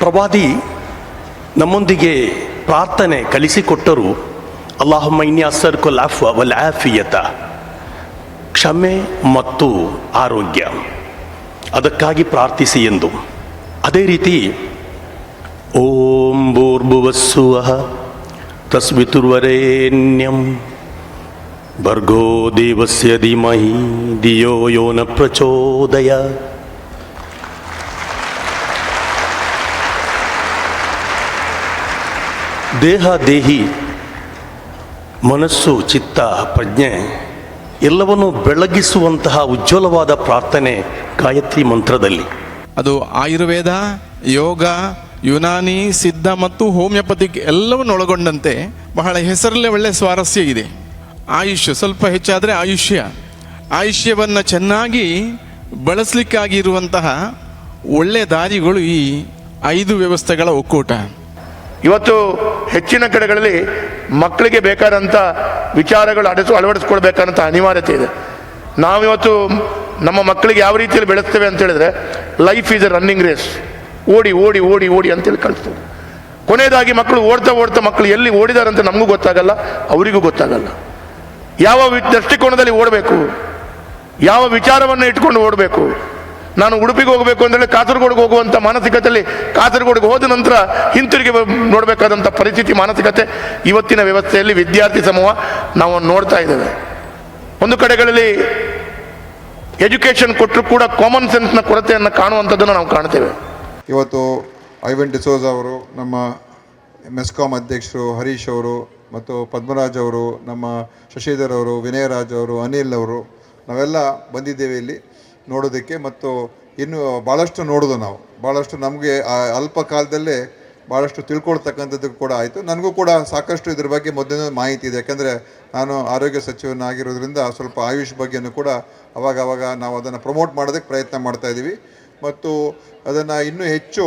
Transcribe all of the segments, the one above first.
ಪ್ರವಾದಿ ನಮ್ಮೊಂದಿಗೆ ಪ್ರಾರ್ಥನೆ ಕಲಿಸಿಕೊಟ್ಟರು. ಅಲ್ಲಾಹುಮ್ಮ ಇನ್ನಿ ಅಸ್ಅಲುಕಲ್ ಅಫ್ವ ವಲ್ ಆಫಿಯತ, ಕ್ಷಮೆ ಮತ್ತು ಆರೋಗ್ಯ, ಅದಕ್ಕಾಗಿ ಪ್ರಾರ್ಥಿಸಿ ಎಂದು. ಅದೇ ರೀತಿ ಓಂ ಭೂರ್ಭುವಸ್ಸುವಃ ತಸ್ವಿತುರ್ವರೇಣ್ಯಂ ಭರ್ಗೋ ದೇವಸ್ಯ ಧೀಮಹಿ ಧಿಯೋ ಯೋ ನ ಪ್ರಚೋದಯಾತ್. ದೇಹ, ದೇಹಿ, ಮನಸ್ಸು, ಚಿತ್ತ, ಪ್ರಜ್ಞೆ ಎಲ್ಲವನ್ನೂ ಬೆಳಗಿಸುವಂತಹ ಉಜ್ವಲವಾದ ಪ್ರಾರ್ಥನೆ ಗಾಯತ್ರಿ ಮಂತ್ರದಲ್ಲಿ. ಅದು ಆಯುರ್ವೇದ, ಯೋಗ, ಯುನಾನಿ, ಸಿದ್ಧ ಮತ್ತು ಹೋಮಿಯೋಪತಿಕ್ ಎಲ್ಲವನ್ನು ಒಳಗೊಂಡಂತೆ ಬಹಳ ಹೆಸರಲ್ಲೇ ಒಳ್ಳೆಯ ಸ್ವಾರಸ್ಯ ಇದೆ. ಆಯುಷ್ಯ ಸ್ವಲ್ಪ ಹೆಚ್ಚಾದರೆ ಆಯುಷ್ಯವನ್ನು ಚೆನ್ನಾಗಿ ಬಳಸಲಿಕ್ಕಾಗಿ ಇರುವಂತಹ ಒಳ್ಳೆಯ ದಾರಿಗಳು ಈ 5 ವ್ಯವಸ್ಥೆಗಳ ಒಕ್ಕೂಟ. ಇವತ್ತು ಹೆಚ್ಚಿನ ಕಡೆಗಳಲ್ಲಿ ಮಕ್ಕಳಿಗೆ ಬೇಕಾದಂಥ ವಿಚಾರಗಳು ಅಳವಡಿಸ್ಕೊಳ್ಬೇಕಾದಂಥ ಅನಿವಾರ್ಯತೆ ಇದೆ. ನಾವಿವತ್ತು ನಮ್ಮ ಮಕ್ಕಳಿಗೆ ಯಾವ ರೀತಿಯಲ್ಲಿ ಬೆಳೆಸ್ತೇವೆ ಅಂತ ಹೇಳಿದ್ರೆ, life is a running race, ಓಡಿ ಓಡಿ ಓಡಿ ಓಡಿ ಅಂತೇಳಿ ಕಳಿಸ್ತೇವೆ. ಕೊನೆಯದಾಗಿ ಮಕ್ಕಳು ಓಡ್ತಾ ಮಕ್ಕಳು ಎಲ್ಲಿ ಓಡಿದಾರಂತ ನಮಗೂ ಗೊತ್ತಾಗಲ್ಲ, ಅವರಿಗೂ ಗೊತ್ತಾಗಲ್ಲ. ಯಾವ ದೃಷ್ಟಿಕೋನದಲ್ಲಿ ಓಡಬೇಕು, ಯಾವ ವಿಚಾರವನ್ನು ಇಟ್ಕೊಂಡು ಓಡಬೇಕು. ನಾನು ಉಡುಪಿಗೆ ಹೋಗಬೇಕು ಅಂತೇಳಿ ಕಾಸರಗೋಡಿಗೆ ಹೋಗುವಂಥ ಮಾನಸಿಕತೆಯಲ್ಲಿ ಕಾಸರಗೋಡಿಗೆ ಹೋದ ನಂತರ ಹಿಂತಿರುಗಿ ನೋಡಬೇಕಾದಂಥ ಪರಿಸ್ಥಿತಿ, ಮಾನಸಿಕತೆ ಇವತ್ತಿನ ವ್ಯವಸ್ಥೆಯಲ್ಲಿ ವಿದ್ಯಾರ್ಥಿ ಸಮೂಹ ನಾವು ನೋಡ್ತಾ ಇದ್ದೇವೆ. ಒಂದು ಕಡೆಗಳಲ್ಲಿ ಎಜುಕೇಷನ್ ಕೊಟ್ಟರು ಕೂಡ ಕಾಮನ್ ಸೆನ್ಸ್ನ ಕೊರತೆಯನ್ನು ಕಾಣುವಂಥದ್ದನ್ನು ನಾವು ಕಾಣ್ತೇವೆ. ಇವತ್ತು ಐವನ್ ಡಿಸೋಜ ಅವರು, ನಮ್ಮ ಮೆಸ್ಕಾಂ ಅಧ್ಯಕ್ಷರು ಹರೀಶ್ ಅವರು ಮತ್ತು ಪದ್ಮರಾಜ್ ಅವರು, ನಮ್ಮ ಶಶಿಧರ್ ಅವರು, ವಿನಯರಾಜ್ ಅವರು, ಅನಿಲ್ ಅವರು, ನಾವೆಲ್ಲ ಬಂದಿದ್ದೇವೆ ಇಲ್ಲಿ ನೋಡೋದಕ್ಕೆ. ಮತ್ತು ಇನ್ನು ಭಾಳಷ್ಟು ನೋಡೋದು ನಾವು, ಭಾಳಷ್ಟು ನಮಗೆ ಅಲ್ಪ ಕಾಲದಲ್ಲೇ ಭಾಳಷ್ಟು ತಿಳ್ಕೊಳ್ತಕ್ಕಂಥದ್ದು ಕೂಡ ಆಯಿತು. ನನಗೂ ಕೂಡ ಸಾಕಷ್ಟು ಇದ್ರ ಬಗ್ಗೆ ಮೊದಲಿನ ಮಾಹಿತಿ ಇದೆ. ಯಾಕಂದರೆ ನಾನು ಆರೋಗ್ಯ ಸಚಿವನಾಗಿರೋದ್ರಿಂದ ಸ್ವಲ್ಪ ಆಯುಷ್ ಬಗ್ಗೆಯೂ ಕೂಡ ಅವಾಗ ನಾವು ಅದನ್ನು ಪ್ರಮೋಟ್ ಮಾಡೋದಕ್ಕೆ ಪ್ರಯತ್ನ ಮಾಡ್ತಾಯಿದ್ದೀವಿ. ಮತ್ತು ಅದನ್ನು ಇನ್ನೂ ಹೆಚ್ಚು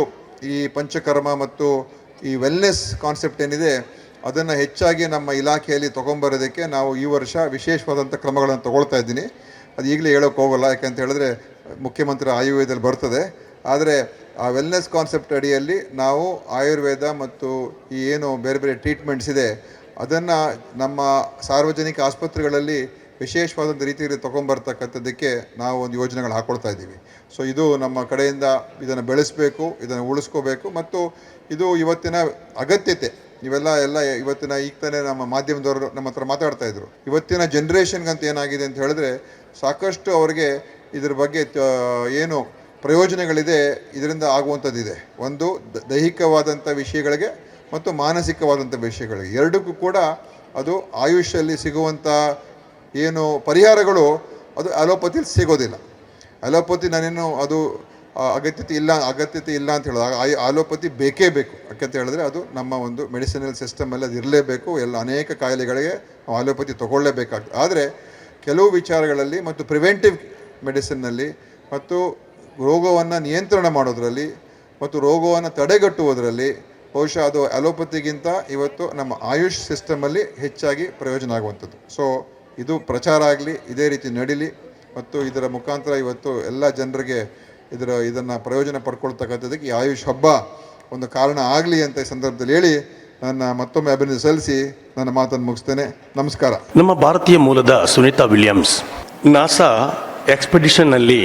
ಈ ಪಂಚಕರ್ಮ ಮತ್ತು ಈ ವೆಲ್ನೆಸ್ ಕಾನ್ಸೆಪ್ಟ್ ಏನಿದೆ ಅದನ್ನು ಹೆಚ್ಚಾಗಿ ನಮ್ಮ ಇಲಾಖೆಯಲ್ಲಿ ತೊಗೊಂಬರೋದಕ್ಕೆ ನಾವು ಈ ವರ್ಷ ವಿಶೇಷವಾದಂಥ ಕ್ರಮಗಳನ್ನು ತೊಗೊಳ್ತಾ ಇದ್ದೀನಿ. ಅದು ಈಗಲೇ ಹೇಳೋಕ್ಕೆ ಹೋಗೋಲ್ಲ, ಯಾಕಂತ ಹೇಳಿದ್ರೆ ಮುಖ್ಯಮಂತ್ರಿ ಆಯುರ್ವೇದದಲ್ಲಿ ಬರ್ತದೆ. ಆದರೆ ಆ ವೆಲ್ನೆಸ್ ಕಾನ್ಸೆಪ್ಟ್ ಅಡಿಯಲ್ಲಿ ನಾವು ಆಯುರ್ವೇದ ಮತ್ತು ಈ ಏನು ಬೇರೆ ಬೇರೆ ಟ್ರೀಟ್ಮೆಂಟ್ಸ್ ಇದೆ ಅದನ್ನು ನಮ್ಮ ಸಾರ್ವಜನಿಕ ಆಸ್ಪತ್ರೆಗಳಲ್ಲಿ ವಿಶೇಷವಾದಂಥ ರೀತಿಯಲ್ಲಿ ತೊಗೊಂಬರ್ತಕ್ಕಂಥದ್ದಕ್ಕೆ ನಾವು ಒಂದು ಯೋಜನೆಗಳು ಹಾಕ್ಕೊಳ್ತಾ ಇದ್ದೀವಿ. ಸೊ ಇದು ನಮ್ಮ ಕಡೆಯಿಂದ ಇದನ್ನು ಬೆಳೆಸಬೇಕು, ಇದನ್ನು ಉಳಿಸ್ಕೋಬೇಕು. ಮತ್ತು ಇದು ಇವತ್ತಿನ ಅಗತ್ಯತೆ. ಇವೆಲ್ಲ ಇವತ್ತಿನ ಈಗ ತಾನೇ ನಮ್ಮ ಮಾಧ್ಯಮದವರು ನಮ್ಮ ಹತ್ರ ಮಾತಾಡ್ತಾಯಿದ್ರು. ಇವತ್ತಿನ ಜನ್ರೇಷನ್ಗಂತ ಏನಾಗಿದೆ ಅಂತ ಹೇಳಿದ್ರೆ ಸಾಕಷ್ಟು ಅವರಿಗೆ ಇದ್ರ ಬಗ್ಗೆ ಏನು ಪ್ರಯೋಜನಗಳಿದೆ, ಇದರಿಂದ ಆಗುವಂಥದ್ದಿದೆ. ಒಂದು ದೈಹಿಕವಾದಂಥ ವಿಷಯಗಳಿಗೆ ಮತ್ತು ಮಾನಸಿಕವಾದಂಥ ವಿಷಯಗಳಿಗೆ ಎರಡಕ್ಕೂ ಕೂಡ ಅದು ಆಯುಷಲ್ಲಿ ಸಿಗುವಂಥ ಏನು ಪರಿಹಾರಗಳು ಅದು ಅಲೋಪತಿಲಿ ಸಿಗೋದಿಲ್ಲ. ಅಲೋಪತಿ ನಾನೇನು ಅದು ಅಗತ್ಯತೆ ಇಲ್ಲ ಅಂತ ಹೇಳೋದು, ಅಲೋಪತಿ ಬೇಕೇ ಬೇಕು. ಯಾಕಂತ ಹೇಳಿದ್ರೆ ಅದು ನಮ್ಮ ಒಂದು ಮೆಡಿಸಿನಲ್ ಸಿಸ್ಟಮಲ್ಲಿ ಅದು ಇರಲೇಬೇಕು. ಅನೇಕ ಕಾಯಿಲೆಗಳಿಗೆ ನಾವು ಅಲೋಪತಿ ತೊಗೊಳ್ಳೇಬೇಕಾಗ್ತದೆ. ಆದರೆ ಕೆಲವು ವಿಚಾರಗಳಲ್ಲಿ ಮತ್ತು ಪ್ರಿವೆಂಟಿವ್ ಮೆಡಿಸಿನ್ನಲ್ಲಿ ಮತ್ತು ರೋಗವನ್ನು ನಿಯಂತ್ರಣ ಮಾಡೋದರಲ್ಲಿ ಮತ್ತು ರೋಗವನ್ನು ತಡೆಗಟ್ಟುವುದರಲ್ಲಿ ಬಹುಶಃ ಅದು ಅಲೋಪತಿಗಿಂತ ಇವತ್ತು ನಮ್ಮ ಆಯುಷ್ ಸಿಸ್ಟಮಲ್ಲಿ ಹೆಚ್ಚಾಗಿ ಪ್ರಯೋಜನ ಆಗುವಂಥದ್ದು. ಸೊ ಇದು ಪ್ರಚಾರ ಆಗಲಿ, ಇದೇ ರೀತಿ ನಡೀಲಿ ಮತ್ತು ಇದರ ಮುಖಾಂತರ ಇವತ್ತು ಎಲ್ಲ ಜನರಿಗೆ ಇದನ್ನು ಪ್ರಯೋಜನ ಪಡ್ಕೊಳ್ತಕ್ಕಂಥದ್ದಕ್ಕೆ ಈ ಆಯುಷ್ ಹಬ್ಬ ಒಂದು ಕಾರಣ ಆಗಲಿ ಅಂತ ಈ ಸಂದರ್ಭದಲ್ಲಿ ಹೇಳಿ ನನ್ನ ಮತ್ತೊಮ್ಮೆ ಅಭಿನಂದನೆ ಸಲ್ಲಿಸಿ ನನ್ನ ಮಾತನ್ನು ಮುಗಿಸ್ತೇನೆ. ನಮಸ್ಕಾರ. ನಮ್ಮ ಭಾರತೀಯ ಮೂಲದ ಸುನೀತಾ ವಿಲಿಯಮ್ಸ್ ನಾಸಾ ಎಕ್ಸ್ಪೆಡಿಷನ್ನಲ್ಲಿ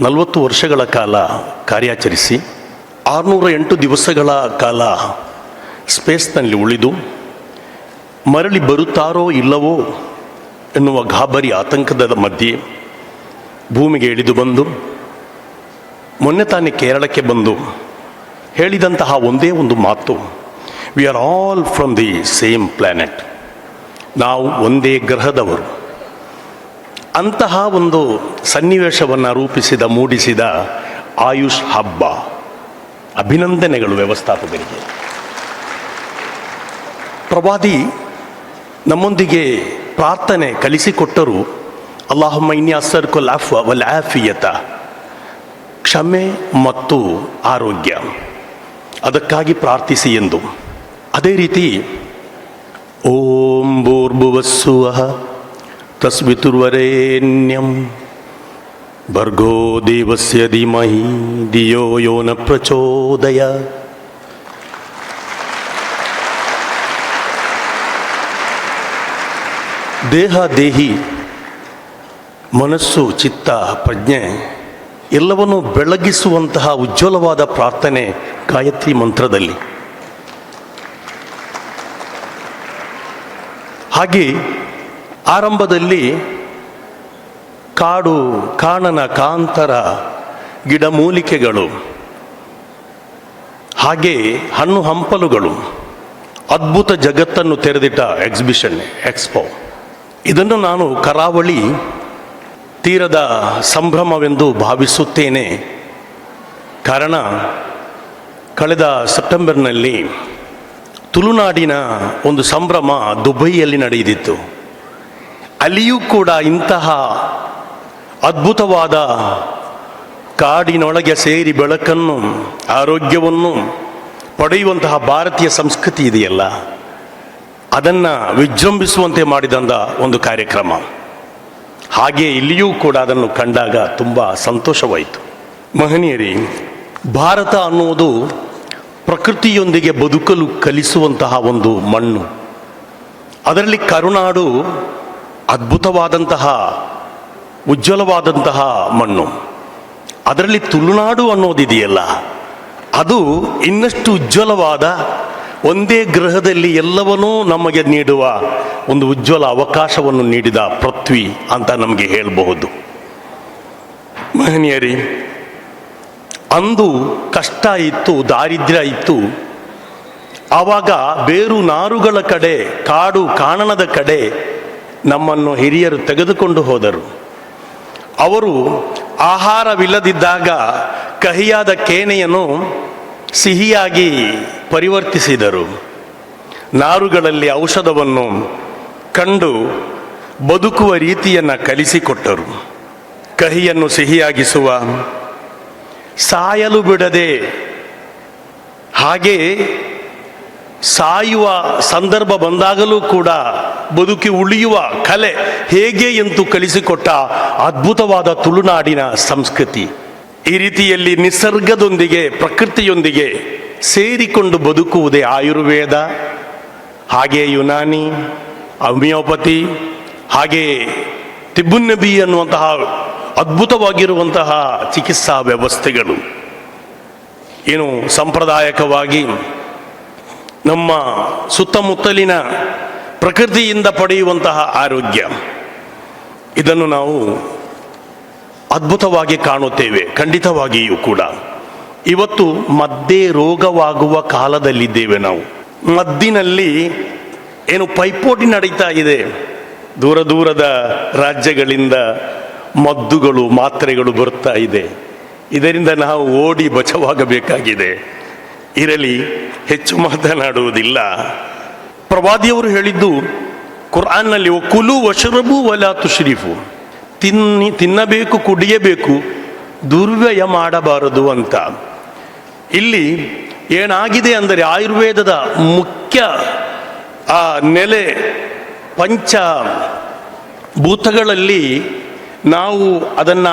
40 ವರ್ಷಗಳ ಕಾಲ ಕಾರ್ಯಾಚರಿಸಿ 608 ದಿವಸಗಳ ಕಾಲ ಸ್ಪೇಸ್ನಲ್ಲಿ ಉಳಿದು ಮರಳಿ ಬರುತ್ತಾರೋ ಇಲ್ಲವೋ ಎನ್ನುವ ಗಾಬರಿ ಆತಂಕದ ಮಧ್ಯೆ ಭೂಮಿಗೆ ಇಳಿದು ಬಂದು ಮೊನ್ನೆ ತಾನೇ ಕೇರಳಕ್ಕೆ ಬಂದು ಹೇಳಿದಂತಹ ಒಂದೇ ಒಂದು ಮಾತು, we are all from the same planet, ನಾವು ಒಂದೇ ಗ್ರಹದವರು. ಅಂತಹ ಒಂದು ಸನ್ನಿವೇಶವನ್ನು ಮೂಡಿಸಿದ ಆಯುಷ್ ಹಬ್ಬ. ಅಭಿನಂದನೆಗಳು ವ್ಯವಸ್ಥಾಪಕರಿಗೆ. ಪ್ರವಾದಿ ನಮ್ಮೊಂದಿಗೆ ಪ್ರಾರ್ಥನೆ ಕಲಿಸಿಕೊಟ್ಟರು. ಅಲ್ಲಾಹುಮ್ಮ ಇನ್ನಿ ಅಸ್ಅಲುಕಲ್ ಅಫ್ವ ವಲ್ ಆಫಿಯತ, ಕ್ಷಮೆ ಮತ್ತು ಆರೋಗ್ಯ, ಅದಕ್ಕಾಗಿ ಪ್ರಾರ್ಥಿಸಿ ಎಂದು. ಅದೇ ರೀತಿ ಓಂ ಭೂರ್ಭುವಸ್ಸುವಃ ತಸ್ವಿತುರ್ವರೇಣ್ಯಂ ಭರ್ಗೋ ದೇವಸ್ಯ ಧೀಮಹಿ ಧಿಯೋ ಯೋ ನ ಪ್ರಚೋದಯಾತ್. ದೇಹ ದೇಹಿ ಮನಸ್ಸು ಚಿತ್ತ ಪ್ರಜ್ಞೆ ಎಲ್ಲವನ್ನೂ ಬೆಳಗಿಸುವಂತಹ ಉಜ್ವಲವಾದ ಪ್ರಾರ್ಥನೆ ಗಾಯತ್ರಿ ಮಂತ್ರದಲ್ಲಿ. ಹಾಗೆ ಆರಂಭದಲ್ಲಿ ಕಾಡು ಕಾಣನ ಕಾಂತರ ಗಿಡಮೂಲಿಕೆಗಳು, ಹಾಗೆ ಹಣ್ಣು ಹಂಪಲುಗಳು, ಅದ್ಭುತ ಜಗತ್ತನ್ನು ತೆರೆದಿಟ್ಟ ಎಕ್ಸಿಬಿಷನ್ ಎಕ್ಸ್ಪೋ, ಇದನ್ನು ನಾನು ಕರಾವಳಿ ತೀರದ ಸಂಭ್ರಮವೆಂದು ಭಾವಿಸುತ್ತೇನೆ. ಕಾರಣ ಕಳೆದ ಸೆಪ್ಟೆಂಬರ್ನಲ್ಲಿ ತುಳುನಾಡಿನ ಒಂದು ಸಂಭ್ರಮ ದುಬೈಯಲ್ಲಿ ನಡೆದಿತ್ತು. ಅಲ್ಲಿಯೂ ಕೂಡ ಇಂತಹ ಅದ್ಭುತವಾದ ಕಾಡಿನೊಳಗೆ ಸೇರಿ ಬೆಳಕನ್ನು ಆರೋಗ್ಯವನ್ನು ಪಡೆಯುವಂತಹ ಭಾರತೀಯ ಸಂಸ್ಕೃತಿ ಇದೆಯಲ್ಲ, ಅದನ್ನು ವಿಜೃಂಭಿಸುವಂತೆ ಮಾಡಿದಂಥ ಒಂದು ಕಾರ್ಯಕ್ರಮ. ಹಾಗೆ ಇಲ್ಲಿಯೂ ಕೂಡ ಅದನ್ನು ಕಂಡಾಗ ತುಂಬ ಸಂತೋಷವಾಯಿತು. ಮಹನೀಯರೇ, ಭಾರತ ಅನ್ನುವುದು ಪ್ರಕೃತಿಯೊಂದಿಗೆ ಬದುಕಲು ಕಲಿಸುವಂತಹ ಒಂದು ಮಣ್ಣು. ಅದರಲ್ಲಿ ಕರುನಾಡು ಅದ್ಭುತವಾದಂತಹ ಉಜ್ವಲವಾದಂತಹ ಮಣ್ಣು. ಅದರಲ್ಲಿ ತುಳುನಾಡು ಅನ್ನೋದಿದೆಯಲ್ಲ, ಅದು ಇನ್ನಷ್ಟು ಉಜ್ವಲವಾದ, ಒಂದೇ ಗ್ರಹದಲ್ಲಿ ಎಲ್ಲವನ್ನೂ ನಮಗೆ ನೀಡುವ ಒಂದು ಉಜ್ವಲ ಅವಕಾಶವನ್ನು ನೀಡಿದ ಪೃಥ್ವಿ ಅಂತ ನಮಗೆ ಹೇಳಬಹುದು. ಮಹನೀಯರೇ, ಅಂದು ಕಷ್ಟ ಇತ್ತು, ದಾರಿದ್ರ್ಯ ಇತ್ತು. ಆವಾಗ ಬೇರು ನಾರುಗಳ ಕಡೆ, ಕಾಡು ಕಾಣನದ ಕಡೆ ನಮ್ಮನ್ನು ಹಿರಿಯರು ತೆಗೆದುಕೊಂಡು ಹೋದರು. ಅವರು ಆಹಾರವಿಲ್ಲದಿದ್ದಾಗ ಕಹಿಯಾದ ಕೇನೆಯನ್ನು ಸಿಹಿಯಾಗಿ ಪರಿವರ್ತಿಸಿದರು. ನಾರುಗಳಲ್ಲಿ ಔಷಧವನ್ನು ಕಂಡು ಬದುಕುವ ರೀತಿಯನ್ನು ಕಲಿಸಿಕೊಟ್ಟರು. ಕಹಿಯನ್ನು ಸಿಹಿಯಾಗಿಸುವ, ಸಾಯಲು ಬಿಡದೆ, ಹಾಗೆ ಸಾಯುವ ಸಂದರ್ಭ ಬಂದಾಗಲೂ ಕೂಡ ಬದುಕಿ ಉಳಿಯುವ ಕಲೆ ಹೇಗೆ ಎಂದು ಕಲಿಸಿಕೊಟ್ಟ ಅದ್ಭುತವಾದ ತುಳುನಾಡಿನ ಸಂಸ್ಕೃತಿ. ಈ ರೀತಿಯಲ್ಲಿ ನಿಸರ್ಗದೊಂದಿಗೆ, ಪ್ರಕೃತಿಯೊಂದಿಗೆ ಸೇರಿಕೊಂಡು ಬದುಕುವುದೇ ಆಯುರ್ವೇದ, ಹಾಗೆ ಯುನಾನಿ, ಹೋಮಿಯೋಪತಿ, ಹಾಗೆ ತಿಬ್ಬುನ್ನಬಿ ಅನ್ನುವಂತಹ ಅದ್ಭುತವಾಗಿರುವಂತಹ ಚಿಕಿತ್ಸಾ ವ್ಯವಸ್ಥೆಗಳು. ಏನು ಸಾಂಪ್ರದಾಯಿಕವಾಗಿ ನಮ್ಮ ಸುತ್ತಮುತ್ತಲಿನ ಪ್ರಕೃತಿಯಿಂದ ಪಡೆಯುವಂತಹ ಆರೋಗ್ಯ, ಇದನ್ನು ನಾವು ಅದ್ಭುತವಾಗಿ ಕಾಣುತ್ತೇವೆ. ಖಂಡಿತವಾಗಿಯೂ ಕೂಡ ಇವತ್ತು ಮದ್ದೇ ರೋಗವಾಗುವ ಕಾಲದಲ್ಲಿದ್ದೇವೆ ನಾವು. ಮದ್ದಿನಲ್ಲಿ ಏನು ಪೈಪೋಟಿ ನಡೀತಾ ಇದೆ. ದೂರ ದೂರದ ರಾಜ್ಯಗಳಿಂದ ಮದ್ದುಗಳು, ಮಾತ್ರೆಗಳು ಬರ್ತಾ ಇದೆ. ಇದರಿಂದ ನಾವು ಓಡಿ ಬಚಾವಾಗಬೇಕಾಗಿದೆ. ಇರಲಿ, ಹೆಚ್ಚು ಮಾತನಾಡುವುದಿಲ್ಲ. ಪ್ರವಾದಿಯವರು ಹೇಳಿದ್ದು ಕುರ್ಆನ್ನಲ್ಲಿ, ಕುಲು ವಶರಬು ವಲಾ ತುಶ್ರಿಫು, ತಿನ್ನಬೇಕು, ಕುಡಿಯಬೇಕು, ದುರ್ವ್ಯಯ ಮಾಡಬಾರದು ಅಂತ. ಇಲ್ಲಿ ಏನಾಗಿದೆ ಅಂದರೆ, ಆಯುರ್ವೇದದ ಮುಖ್ಯ ನೆಲೆ ಪಂಚ ಭೂತಗಳಲ್ಲಿ ನಾವು ಅದನ್ನು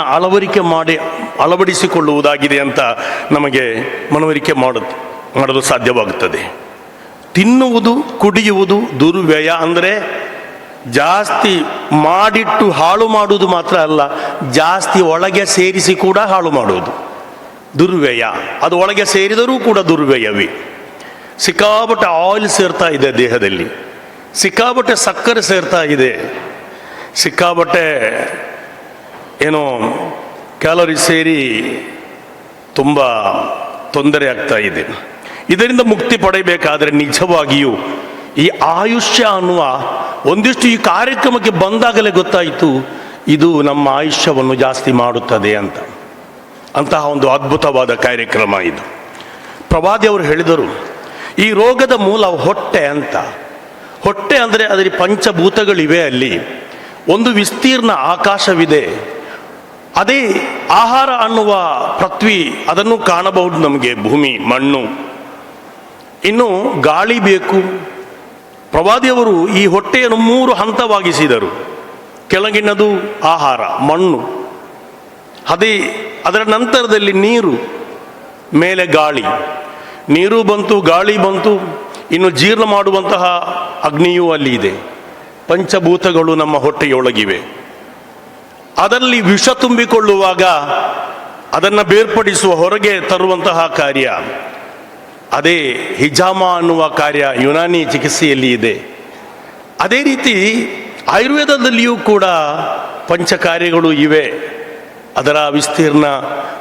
ಅಳವಡಿಸಿಕೊಳ್ಳುವುದಾಗಿದೆ ಅಂತ ನಮಗೆ ಮನವರಿಕೆ ಮಾಡಲು ಸಾಧ್ಯವಾಗುತ್ತದೆ. ತಿನ್ನುವುದು, ಕುಡಿಯುವುದು ದುರ್ವ್ಯಯ ಅಂದರೆ ಜಾಸ್ತಿ ಮಾಡಿಟ್ಟು ಹಾಳು ಮಾಡುವುದು ಮಾತ್ರ ಅಲ್ಲ, ಜಾಸ್ತಿ ಒಳಗೆ ಸೇರಿಸಿ ಕೂಡ ಹಾಳು ಮಾಡುವುದು ದುರ್ವ್ಯಯ. ಅದು ಒಳಗೆ ಸೇರಿದರೂ ಕೂಡ ದುರ್ವ್ಯಯವೇ. ಸಿಕ್ಕಾಪಟ್ಟೆ ಆಯಿಲ್ ಸೇರ್ತಾ ಇದೆ ದೇಹದಲ್ಲಿ, ಸಿಕ್ಕಾಪಟ್ಟೆ ಸಕ್ಕರೆ ಸೇರ್ತಾ ಇದೆ, ಸಿಕ್ಕಾಪಟ್ಟೆ ಏನೋ ಕ್ಯಾಲರಿ ಸೇರಿ ತುಂಬ ತೊಂದರೆ ಆಗ್ತಾ ಇದೆ. ಇದರಿಂದ ಮುಕ್ತಿ ಪಡೆಯಬೇಕಾದರೆ ನಿಜವಾಗಿಯೂ ಈ ಆಯುಷ್ಯ ಅನ್ನುವ ಒಂದಿಷ್ಟು ಈ ಕಾರ್ಯಕ್ರಮಕ್ಕೆ ಬಂದಾಗಲೇ ಗೊತ್ತಾಯಿತು, ಇದು ನಮ್ಮ ಆಯುಷ್ಯವನ್ನು ಜಾಸ್ತಿ ಮಾಡುತ್ತದೆ ಅಂತ. ಅಂತಹ ಒಂದು ಅದ್ಭುತವಾದ ಕಾರ್ಯಕ್ರಮ ಇದು. ಪ್ರವಾದಿಯವರು ಹೇಳಿದರು, ಈ ರೋಗದ ಮೂಲ ಹೊಟ್ಟೆ ಅಂತ. ಹೊಟ್ಟೆ ಅಂದರೆ ಅದರ ಪಂಚಭೂತಗಳಿವೆ. ಅಲ್ಲಿ ಒಂದು ವಿಸ್ತೀರ್ಣ ಆಕಾಶವಿದೆ. ಅದೇ ಆಹಾರ ಅನ್ನುವ ಪೃಥ್ವಿ, ಅದನ್ನು ಕಾಣಬಹುದು ನಮಗೆ, ಭೂಮಿ, ಮಣ್ಣು. ಇನ್ನು ಗಾಳಿ ಬೇಕು. ಪ್ರವಾದಿಯವರು ಈ ಹೊಟ್ಟೆಯನ್ನು 3 ಹಂತವಾಗಿಸಿದರು. ಕೆಳಗಿನದು ಆಹಾರ, ಮಣ್ಣು, ಅದರ ನಂತರದಲ್ಲಿ ನೀರು, ಮೇಲೆ ಗಾಳಿ. ನೀರು ಬಂತು, ಗಾಳಿ ಬಂತು, ಇನ್ನು ಜೀರ್ಣ ಮಾಡುವಂತಹ ಅಗ್ನಿಯೂ ಅಲ್ಲಿ ಇದೆ. ಪಂಚಭೂತಗಳು ನಮ್ಮ ಹೊಟ್ಟೆಯೊಳಗಿವೆ. ಅದರಲ್ಲಿ ವಿಷ ತುಂಬಿಕೊಳ್ಳುವಾಗ ಅದನ್ನು ಬೇರ್ಪಡಿಸುವ ಹೊರಗೆ ತರುವಂತಹ ಕಾರ್ಯ, ಅದೇ ಹಿಜಾಮ ಅನ್ನುವ ಕಾರ್ಯ ಯುನಾನಿ ಚಿಕಿತ್ಸೆಯಲ್ಲಿ ಇದೆ. ಅದೇ ರೀತಿ ಆಯುರ್ವೇದದಲ್ಲಿಯೂ ಕೂಡ ಪಂಚಕಾರ್ಯಗಳು ಇವೆ. ಅದರ ವಿಸ್ತೀರ್ಣ,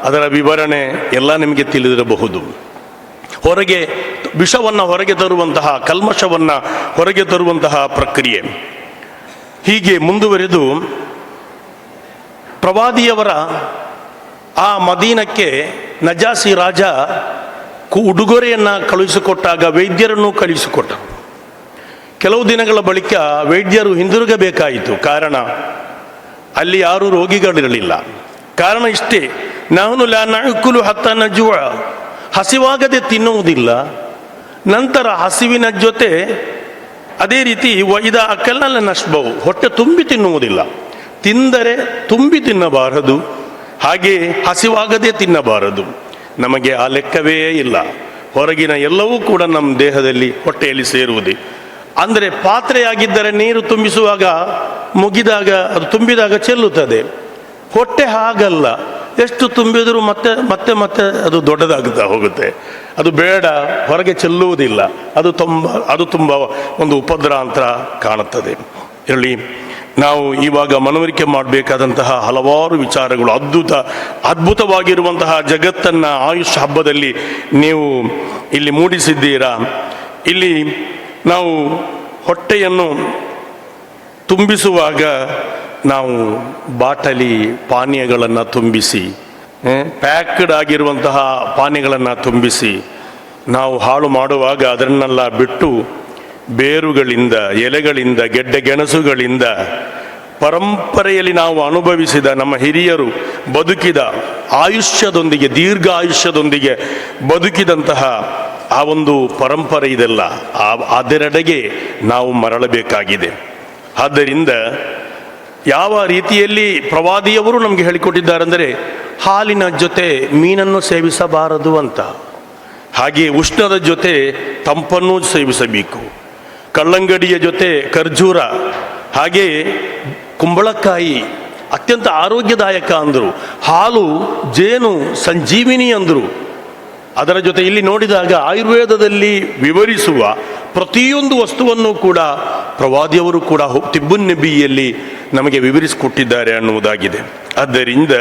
ಅದರ ವಿವರಣೆ ಎಲ್ಲ ನಿಮಗೆ ತಿಳಿದಿರಬಹುದು. ಹೊರಗೆ ವಿಷವನ್ನು ಹೊರಗೆ ತರುವಂತಹ, ಕಲ್ಮಶವನ್ನು ಹೊರಗೆ ತರುವಂತಹ ಪ್ರಕ್ರಿಯೆ. ಹೀಗೆ ಮುಂದುವರೆದು ಪ್ರವಾದಿಯವರ ಆ ಮದೀನಕ್ಕೆ ನಜಾಸಿ ರಾಜ ಉಡುಗೊರೆಯನ್ನು ಕಳುಹಿಸಿಕೊಟ್ಟಾಗ ವೈದ್ಯರನ್ನು ಕಳುಹಿಸಿಕೊಟ್ಟರು. ಕೆಲವು ದಿನಗಳ ಬಳಿಕ ವೈದ್ಯರು ಹಿಂದಿರುಗಬೇಕಾಯಿತು. ಕಾರಣ, ಅಲ್ಲಿ ಯಾರೂ ರೋಗಿಗಳಿರಲಿಲ್ಲ. ಕಾರಣ ಇಷ್ಟೇ, ನಾನು ಲಾ ನಅಕುಲು ಹತ್ತಾ ನಜುವ, ಹಸಿವಾಗದೆ ತಿನ್ನುವುದಿಲ್ಲ. ನಂತರ ಹಸಿವಿನ ಜೊತೆ ಅದೇ ರೀತಿ ವೈದ ಅಕಲ್ಲ ನಶ್ಬವು, ಹೊಟ್ಟೆ ತುಂಬಿ ತಿನ್ನುವುದಿಲ್ಲ. ತಿಂದರೆ ತುಂಬಿ ತಿನ್ನಬಾರದು, ಹಾಗೆ ಹಸಿವಾಗದೆ ತಿನ್ನಬಾರದು. ನಮಗೆ ಆ ಲೆಕ್ಕವೇ ಇಲ್ಲ. ಹೊರಗಿನ ಎಲ್ಲವೂ ಕೂಡ ನಮ್ಮ ದೇಹದಲ್ಲಿ ಹೊಟ್ಟೆಯಲ್ಲಿ ಸೇರುವುದೇ. ಅಂದರೆ ಪಾತ್ರೆಯಾಗಿದ್ದರೆ ನೀರು ತುಂಬಿಸುವಾಗ ಮುಗಿದಾಗ ಅದು ತುಂಬಿದಾಗ ಚೆಲ್ಲುತ್ತದೆ. ಹೊಟ್ಟೆ ಹಾಗಲ್ಲ, ಎಷ್ಟು ತುಂಬಿದರೂ ಮತ್ತೆ ಮತ್ತೆ ಮತ್ತೆ ಅದು ದೊಡ್ಡದಾಗುತ್ತಾ ಹೋಗುತ್ತೆ. ಅದು ಬೇಡ, ಹೊರಗೆ ಚೆಲ್ಲುವುದಿಲ್ಲ. ಅದು ತುಂಬ ಒಂದು ಉಪದ್ರ ಅಂತ ಕಾಣುತ್ತದೆ. ಇರಲಿ, ನಾವು ಇವಾಗ ಮನವರಿಕೆ ಮಾಡಬೇಕಾದಂತಹ ಹಲವಾರು ವಿಚಾರಗಳು, ಅದ್ಭುತವಾಗಿರುವಂತಹ ಜಗತ್ತನ್ನು ಆಯುಷ್ ಹಬ್ಬದಲ್ಲಿ ನೀವು ಇಲ್ಲಿ ಮೂಡಿಸಿದ್ದೀರಾ. ಇಲ್ಲಿ ನಾವು ಹೊಟ್ಟೆಯನ್ನು ತುಂಬಿಸುವಾಗ ನಾವು ಬಾಟಲಿ ಪಾನೀಯಗಳನ್ನು ತುಂಬಿಸಿ, ಪ್ಯಾಕ್ಡ್ ಆಗಿರುವಂತಹ ಪಾನೀಯಗಳನ್ನು ತುಂಬಿಸಿ ನಾವು ಹಾಳು ಮಾಡುವಾಗ ಅದನ್ನೆಲ್ಲ ಬಿಟ್ಟು ಬೇರುಗಳಿಂದ, ಎಲೆಗಳಿಂದ, ಗೆಡ್ಡೆ ಗೆಣಸುಗಳಿಂದ ಪರಂಪರೆಯಲ್ಲಿ ನಾವು ಅನುಭವಿಸಿದ ನಮ್ಮ ಹಿರಿಯರು ಬದುಕಿದ ಆಯುಷ್ಯದೊಂದಿಗೆ, ದೀರ್ಘ ಆಯುಷ್ಯದೊಂದಿಗೆ ಬದುಕಿದಂತಹ ಆ ಒಂದು ಪರಂಪರೆ ಇದೆಲ್ಲ, ಅದರೆಡೆಗೆ ನಾವು ಮರಳಬೇಕಾಗಿದೆ. ಆದ್ದರಿಂದ ಯಾವ ರೀತಿಯಲ್ಲಿ ಪ್ರವಾದಿಯವರು ನಮಗೆ ಹೇಳಿಕೊಟ್ಟಿದ್ದಾರೆಂದರೆ, ಹಾಲಿನ ಜೊತೆ ಮೀನನ್ನು ಸೇವಿಸಬಾರದು ಅಂತ. ಹಾಗೆ ಉಷ್ಣದ ಜೊತೆ ತಂಪನ್ನು ಸೇವಿಸಬೇಕು. ಕಲ್ಲಂಗಡಿಯ ಜೊತೆ ಖರ್ಜೂರ, ಹಾಗೆ ಕುಂಬಳಕಾಯಿ ಅತ್ಯಂತ ಆರೋಗ್ಯದಾಯಕ ಅಂದರು. ಹಾಲು, ಜೇನು ಸಂಜೀವಿನಿ ಅಂದರು. ಅದರ ಜೊತೆ ಇಲ್ಲಿ ನೋಡಿದಾಗ ಆಯುರ್ವೇದದಲ್ಲಿ ವಿವರಿಸುವ ಪ್ರತಿಯೊಂದು ವಸ್ತುವನ್ನು ಕೂಡ ಪ್ರವಾದಿಯವರು ಕೂಡ ತಿಬ್ಬುನ್ ನಬಿಯಲ್ಲಿ ನಮಗೆ ವಿವರಿಸಿಕೊಟ್ಟಿದ್ದಾರೆ ಅನ್ನುವುದಾಗಿದೆ. ಆದ್ದರಿಂದ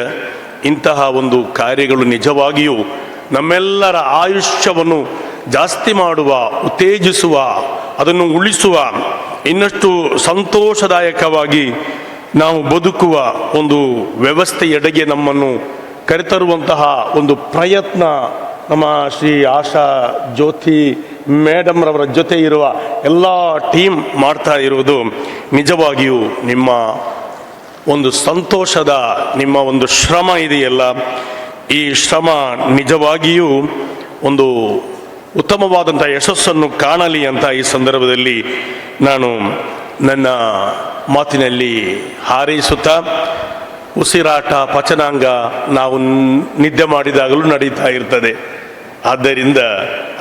ಇಂತಹ ಒಂದು ಕಾರ್ಯಗಳು ನಿಜವಾಗಿಯೂ ನಮ್ಮೆಲ್ಲರ ಆಯುಷ್ಯವನ್ನು ಜಾಸ್ತಿ ಮಾಡುವ, ಉತ್ತೇಜಿಸುವ, ಅದನ್ನು ಉಳಿಸುವ, ಇನ್ನಷ್ಟು ಸಂತೋಷದಾಯಕವಾಗಿ ನಾವು ಬದುಕುವ ಒಂದು ವ್ಯವಸ್ಥೆಯೆಡೆಗೆ ನಮ್ಮನ್ನು ಕರೆತರುವಂತಹ ಒಂದು ಪ್ರಯತ್ನ ನಮ್ಮ ಶ್ರೀ ಆಶಾ ಜ್ಯೋತಿ ಮೇಡಮ್ರವರ ಜೊತೆ ಇರುವ ಎಲ್ಲ ಟೀಮ್ ಮಾಡ್ತಾ ಇರುವುದು ನಿಜವಾಗಿಯೂ ನಿಮ್ಮ ಒಂದು ಸಂತೋಷದ, ನಿಮ್ಮ ಒಂದು ಶ್ರಮ ಇದೆಯಲ್ಲ, ಈ ಶ್ರಮ ನಿಜವಾಗಿಯೂ ಒಂದು ಉತ್ತಮವಾದಂಥ ಯಶಸ್ಸನ್ನು ಕಾಣಲಿ ಅಂತ ಈ ಸಂದರ್ಭದಲ್ಲಿ ನಾನು ನನ್ನ ಮಾತಿನಲ್ಲಿ ಹಾರೈಸುತ್ತಾ, ಉಸಿರಾಟ, ಪಚನಾಂಗ ನಾವು ನಿದ್ದೆ ಮಾಡಿದಾಗಲೂ ನಡೀತಾ ಇರ್ತದೆ. ಆದ್ದರಿಂದ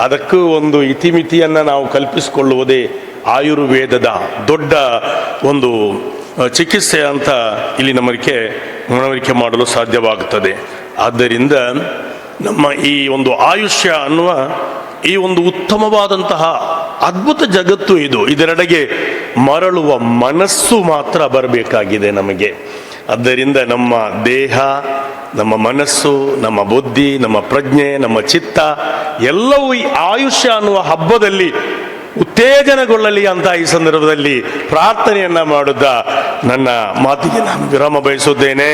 ಅದಕ್ಕೂ ಒಂದು ಇತಿಮಿತಿಯನ್ನು ನಾವು ಕಲ್ಪಿಸಿಕೊಳ್ಳುವುದೇ ಆಯುರ್ವೇದದ ದೊಡ್ಡ ಒಂದು ಚಿಕಿತ್ಸೆ ಅಂತ ಇಲ್ಲಿ ಮನವರಿಕೆ ಮಾಡಲು ಸಾಧ್ಯವಾಗುತ್ತದೆ. ಆದ್ದರಿಂದ ನಮ್ಮ ಈ ಒಂದು ಆಯುಷ್ಯ ಅನ್ನುವ ಈ ಒಂದು ಉತ್ತಮವಾದಂತಹ ಅದ್ಭುತ ಜಗತ್ತು ಇದು. ಇದರೆಡೆಗೆ ಮರಳುವ ಮನಸ್ಸು ಮಾತ್ರ ಬರಬೇಕಾಗಿದೆ ನಮಗೆ. ಆದ್ದರಿಂದ ನಮ್ಮ ದೇಹ, ನಮ್ಮ ಮನಸ್ಸು, ನಮ್ಮ ಬುದ್ಧಿ, ನಮ್ಮ ಪ್ರಜ್ಞೆ, ನಮ್ಮ ಚಿತ್ತ ಎಲ್ಲವೂ ಈ ಆಯುಷ್ಯ ಅನ್ನುವ ಹಬ್ಬದಲ್ಲಿ ಉತ್ತೇಜನಗೊಳ್ಳಲಿ ಅಂತ ಈ ಸಂದರ್ಭದಲ್ಲಿ ಪ್ರಾರ್ಥನೆಯನ್ನ ಮಾಡುತ್ತಾ ನನ್ನ ಮಾತಿಗೆ ನಾನು ವಿರಾಮ ಬಯಸುತ್ತೇನೆ.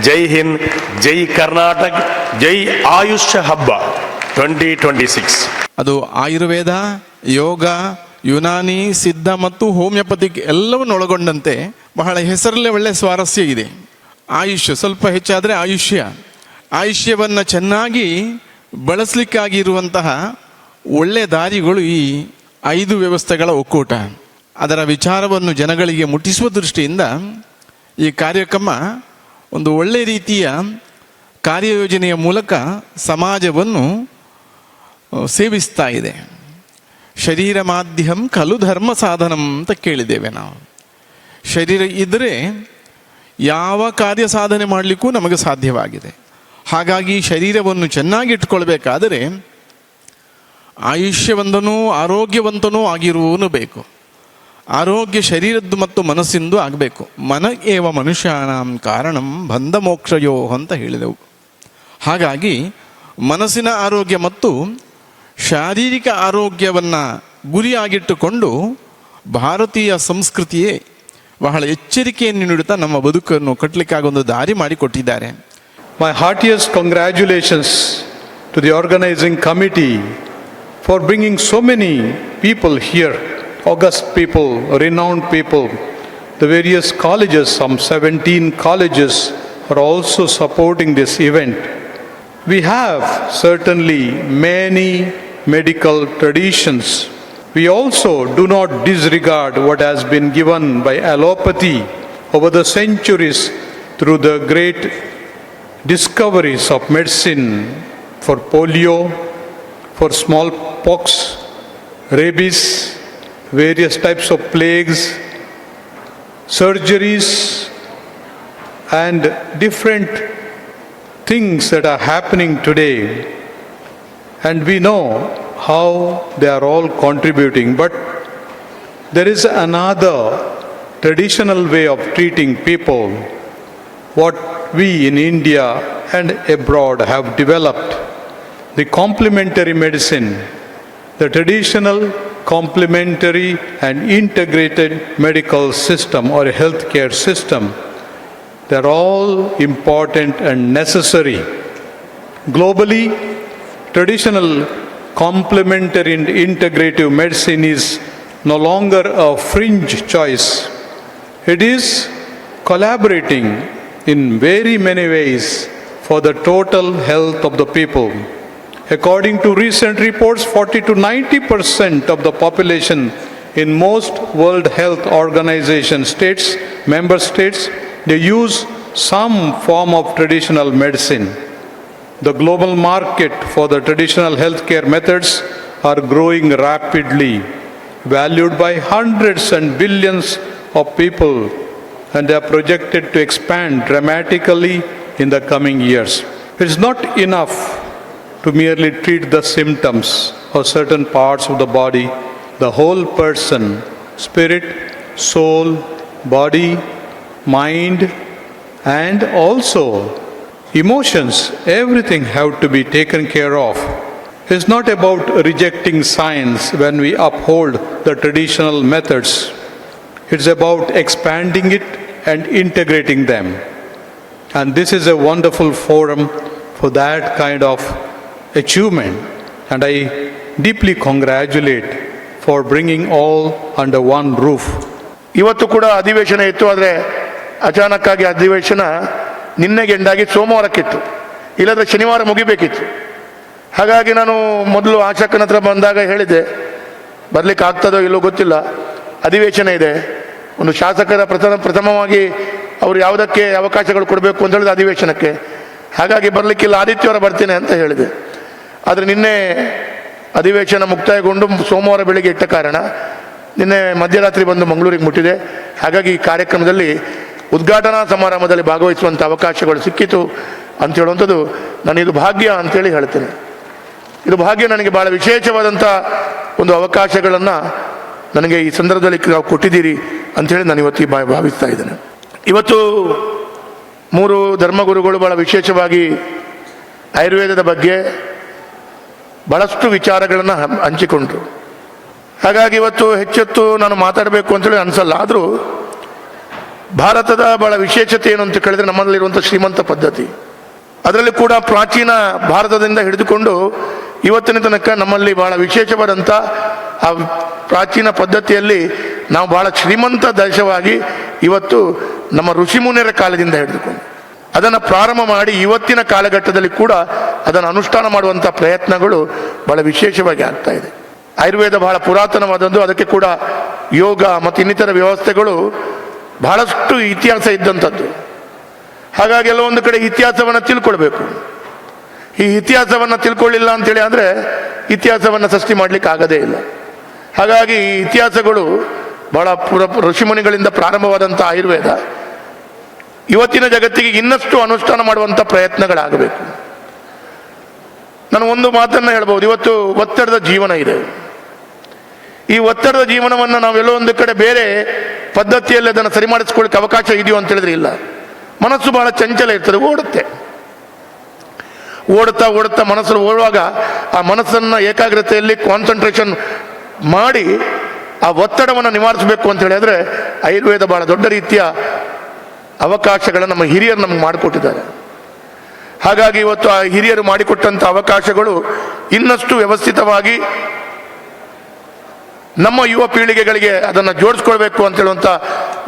ಜೈ ಹಿಂದ್, ಜೈ ಕರ್ನಾಟಕ, ಜೈ ಆಯುಷ್ಯ ಹಬ್ಬ 2026. ಅದು ಆಯುರ್ವೇದ, ಯೋಗ, ಯುನಾನಿ, ಸಿದ್ಧ ಮತ್ತು ಹೋಮಿಯೋಪತಿಕ್ ಎಲ್ಲವನ್ನು ಒಳಗೊಂಡಂತೆ ಬಹಳ ಹೆಸರಲ್ಲೇ ಒಳ್ಳೆಯ ಸ್ವಾರಸ್ಯ ಇದೆ. ಆಯುಷ್ಯ ಸ್ವಲ್ಪ ಹೆಚ್ಚಾದರೆ ಆಯುಷ್ಯವನ್ನು ಚೆನ್ನಾಗಿ ಬಳಸಲಿಕ್ಕಾಗಿರುವಂತಹ ಒಳ್ಳೆಯ ದಾರಿಗಳು ಈ 5 ವ್ಯವಸ್ಥೆಗಳ ಒಕ್ಕೂಟ. ಅದರ ವಿಚಾರವನ್ನು ಜನಗಳಿಗೆ ಮುಟ್ಟಿಸುವ ದೃಷ್ಟಿಯಿಂದ ಈ ಕಾರ್ಯಕ್ರಮ ಒಂದು ಒಳ್ಳೆಯ ರೀತಿಯ ಕಾರ್ಯಯೋಜನೆಯ ಮೂಲಕ ಸಮಾಜವನ್ನು ಸೇವಿಸ್ತಾ ಇದೆ. ಶರೀರ ಮಾಧ್ಯಮ ಖಲು ಧರ್ಮ ಸಾಧನಂ ಅಂತ ಕೇಳಿದ್ದೇವೆ ನಾವು. ಶರೀರ ಇದ್ದರೆ ಯಾವ ಕಾರ್ಯ ಸಾಧನೆ ಮಾಡಲಿಕ್ಕೂ ನಮಗೆ ಸಾಧ್ಯವಾಗಿದೆ. ಹಾಗಾಗಿ ಶರೀರವನ್ನು ಚೆನ್ನಾಗಿ ಇಟ್ಕೊಳ್ಬೇಕಾದರೆ ಆಯುಷ್ಯವಂತನೂ ಆರೋಗ್ಯವಂತನೂ ಆಗಿರುವವನು ಬೇಕು. ಆರೋಗ್ಯ ಶರೀರದ್ದು ಮತ್ತು ಮನಸ್ಸಿಂದು ಆಗಬೇಕು. ಮನ ಏವ ಮನುಷ್ಯಾಣಂ ಕಾರಣಂ ಬಂಧ ಮೋಕ್ಷಯೋ ಅಂತ ಹೇಳಿದೆವು. ಹಾಗಾಗಿ ಮನಸ್ಸಿನ ಆರೋಗ್ಯ ಮತ್ತು ಶಾರೀರಿಕ ಆರೋಗ್ಯವನ್ನು ಗುರಿಯಾಗಿಟ್ಟುಕೊಂಡು ಭಾರತೀಯ ಸಂಸ್ಕೃತಿಯೇ ಬಹಳ ಎಚ್ಚರಿಕೆಯನ್ನು ನೀಡುತ್ತಾ ನಮ್ಮ ಬದುಕನ್ನು ಕಟ್ಟಲಿಕ್ಕಾಗೊಂದು ದಾರಿ ಮಾಡಿಕೊಟ್ಟಿದ್ದಾರೆ. My heartiest congratulations to the organizing committee for bringing so many people here, august people, renowned people. The various colleges, some 17 colleges, are also supporting this event. We have certainly many medical traditions. We also do not disregard what has been given by allopathy over the centuries through the great discoveries of medicine for polio, for smallpox, rabies, various types of plagues, surgeries, and different things that are happening today. And we know how they are all contributing. But there is another traditional way of treating people, what we in India and abroad have developed, the complementary medicine, the traditional complementary and integrated medical system or healthcare system. They're all important and necessary. Globally, traditional complementary and integrative medicine is no longer a fringe choice. It is collaborating in very many ways for the total health of the people. According to recent reports, 40 to 90% of the population in most World Health Organization states, member states, they use some form of traditional medicine. The global market for the traditional healthcare methods are growing rapidly, valued by hundreds and billions of people, and they are projected to expand dramatically in the coming years. It is not enough to merely treat the symptoms or certain parts of the body. The whole person, spirit, soul, body, mind, and also emotions, everything have to be taken care of. It's not about rejecting science when we uphold the traditional methods. It's about expanding it and integrating them. And this is a wonderful forum for that kind of achievement. And I deeply congratulate for bringing all under one roof. ಇವತ್ತು ಕೂಡ ಅಧಿವೇಶನ ಇತ್ತು, ಆದರೆ ಅಚಾನಕ್ಕಾಗಿ ಅಧಿವೇಶನ ನಿನ್ನೆಗೆ ಎಂಡಾಗಿ ಸೋಮವಾರಕ್ಕಿತ್ತು, ಇಲ್ಲದ್ರೆ ಶನಿವಾರ ಮುಗಿಬೇಕಿತ್ತು. ಹಾಗಾಗಿ ನಾನು ಮೊದಲು ಆಶಾಕನ ಹತ್ರ ಬಂದಾಗ ಹೇಳಿದ್ದೆ, ಬರಲಿಕ್ಕೆ ಆಗ್ತದೋ ಇಲ್ಲೋ ಗೊತ್ತಿಲ್ಲ, ಅಧಿವೇಶನ ಇದೆ, ಒಂದು ಶಾಸಕರ ಪ್ರಥಮವಾಗಿ ಅವರು ಯಾವುದಕ್ಕೆ ಅವಕಾಶಗಳು ಕೊಡಬೇಕು ಅಂತ ಹೇಳಿದ ಅಧಿವೇಶನಕ್ಕೆ, ಹಾಗಾಗಿ ಬರಲಿಕ್ಕಿಲ್ಲ, ಆದಿತ್ಯವಾರ ಬರ್ತೀನಿ ಅಂತ ಹೇಳಿದೆ. ಆದರೆ ನಿನ್ನೆ ಅಧಿವೇಶನ ಮುಕ್ತಾಯಗೊಂಡು ಸೋಮವಾರ ಬೆಳಿಗ್ಗೆ ಇಟ್ಟ ಕಾರಣ ನಿನ್ನೆ ಮಧ್ಯರಾತ್ರಿ ಬಂದು ಮಂಗಳೂರಿಗೆ ಮುಟ್ಟಿದೆ. ಹಾಗಾಗಿ ಈ ಕಾರ್ಯಕ್ರಮದಲ್ಲಿ ಉದ್ಘಾಟನಾ ಸಮಾರಂಭದಲ್ಲಿ ಭಾಗವಹಿಸುವಂಥ ಅವಕಾಶಗಳು ಸಿಕ್ಕಿತು ಅಂತ ಹೇಳುವಂಥದ್ದು ಇದು ಭಾಗ್ಯ ಅಂತೇಳಿ ಹೇಳ್ತೇನೆ. ಇದು ಭಾಗ್ಯ, ನನಗೆ ಭಾಳ ವಿಶೇಷವಾದಂಥ ಒಂದು ಅವಕಾಶಗಳನ್ನು ನನಗೆ ಈ ಸಂದರ್ಭದಲ್ಲಿ ನಾವು ಕೊಟ್ಟಿದ್ದೀರಿ ಅಂಥೇಳಿ ನಾನು ಇವತ್ತು ಭಾವಿಸ್ತಾ ಇದ್ದೇನೆ. ಇವತ್ತು 3 ಧರ್ಮಗುರುಗಳು ಭಾಳ ವಿಶೇಷವಾಗಿ ಆಯುರ್ವೇದದ ಬಗ್ಗೆ ಭಾಳಷ್ಟು ವಿಚಾರಗಳನ್ನು ಹಂಚಿಕೊಂಡ್ರು. ಹಾಗಾಗಿ ಇವತ್ತು ಹೆಚ್ಚೆತ್ತು ನಾನು ಮಾತಾಡಬೇಕು ಅಂತೇಳಿ ಅನಿಸಲ್ಲ. ಆದರೂ ಭಾರತದ ಭಾಳ ವಿಶೇಷತೆ ಏನು ಅಂತ ಕೇಳಿದ್ರೆ ನಮ್ಮಲ್ಲಿರುವಂಥ ಶ್ರೀಮಂತ ಪದ್ಧತಿ, ಅದರಲ್ಲಿ ಕೂಡ ಪ್ರಾಚೀನ ಭಾರತದಿಂದ ಹಿಡಿದುಕೊಂಡು ಇವತ್ತಿನ ತನಕ ನಮ್ಮಲ್ಲಿ ಭಾಳ ವಿಶೇಷವಾದಂಥ ಆ ಪ್ರಾಚೀನ ಪದ್ಧತಿಯಲ್ಲಿ ನಾವು ಭಾಳ ಶ್ರೀಮಂತ ದೇಶವಾಗಿ ಇವತ್ತು ನಮ್ಮ ಋಷಿಮುನಿಯರ ಕಾಲದಿಂದ ಹಿಡಿದುಕೊಂಡು ಅದನ್ನು ಪ್ರಾರಂಭ ಮಾಡಿ ಇವತ್ತಿನ ಕಾಲಘಟ್ಟದಲ್ಲಿ ಕೂಡ ಅದನ್ನು ಅನುಷ್ಠಾನ ಮಾಡುವಂಥ ಪ್ರಯತ್ನಗಳು ಭಾಳ ವಿಶೇಷವಾಗಿ ಆಗ್ತಾ ಇದೆ. ಆಯುರ್ವೇದ ಬಹಳ ಪುರಾತನವಾದದ್ದು, ಅದಕ್ಕೆ ಕೂಡ ಯೋಗ ಮತ್ತು ಇನ್ನಿತರ ವ್ಯವಸ್ಥೆಗಳು ಬಹಳಷ್ಟು ಇತಿಹಾಸ ಇದ್ದಂಥದ್ದು. ಹಾಗಾಗಿ ಎಲ್ಲ ಒಂದು ಕಡೆ ಇತಿಹಾಸವನ್ನು ತಿಳ್ಕೊಳ್ಬೇಕು. ಈ ಇತಿಹಾಸವನ್ನು ತಿಳ್ಕೊಳ್ಳಿಲ್ಲ ಅಂತೇಳಿ ಅಂದರೆ ಇತಿಹಾಸವನ್ನು ಸೃಷ್ಟಿ ಮಾಡಲಿಕ್ಕೆ ಆಗದೇ ಇಲ್ಲ. ಹಾಗಾಗಿ ಈ ಇತಿಹಾಸಗಳು ಬಹಳ ಋಷಿಮುನಿಗಳಿಂದ ಪ್ರಾರಂಭವಾದಂಥ ಆಯುರ್ವೇದ ಇವತ್ತಿನ ಜಗತ್ತಿಗೆ ಇನ್ನಷ್ಟು ಅನುಷ್ಠಾನ ಮಾಡುವಂಥ ಪ್ರಯತ್ನಗಳಾಗಬೇಕು. ನಾನು ಒಂದು ಮಾತನ್ನು ಹೇಳ್ಬೋದು, ಇವತ್ತು ಒತ್ತಡದ ಜೀವನ ಇದೆ. ಈ ಒತ್ತಡದ ಜೀವನವನ್ನು ನಾವೆಲ್ಲೋ ಒಂದು ಕಡೆ ಬೇರೆ ಪದ್ಧತಿಯಲ್ಲಿ ಅದನ್ನು ಸರಿ ಮಾಡಿಸ್ಕೊಳ್ಳಿಕ್ಕೆ ಅವಕಾಶ ಇದೆಯೋ ಅಂತ ಹೇಳಿದ್ರೆ ಇಲ್ಲ. ಮನಸ್ಸು ಬಹಳ ಚಂಚಲ ಇರ್ತದೆ, ಓಡುತ್ತಾ ಮನಸ್ಸಲ್ಲಿ ಓಡುವಾಗ ಆ ಮನಸ್ಸನ್ನು ಏಕಾಗ್ರತೆಯಲ್ಲಿ ಕಾನ್ಸಂಟ್ರೇಷನ್ ಮಾಡಿ ಆ ಒತ್ತಡವನ್ನು ನಿವಾರಿಸಬೇಕು ಅಂತ ಹೇಳಿದ್ರೆ ಆಯುರ್ವೇದ ಬಹಳ ದೊಡ್ಡ ರೀತಿಯ ಅವಕಾಶಗಳನ್ನು ನಮ್ಮ ಹಿರಿಯರು ನಮ್ಗೆ ಮಾಡಿಕೊಟ್ಟಿದ್ದಾರೆ. ಹಾಗಾಗಿ ಇವತ್ತು ಆ ಹಿರಿಯರು ಮಾಡಿಕೊಟ್ಟಂಥ ಅವಕಾಶಗಳು ಇನ್ನಷ್ಟು ವ್ಯವಸ್ಥಿತವಾಗಿ ನಮ್ಮ ಯುವ ಪೀಳಿಗೆಗಳಿಗೆ ಅದನ್ನು ಜೋಡಿಸ್ಕೊಳ್ಬೇಕು ಅಂತ ಹೇಳುವಂಥ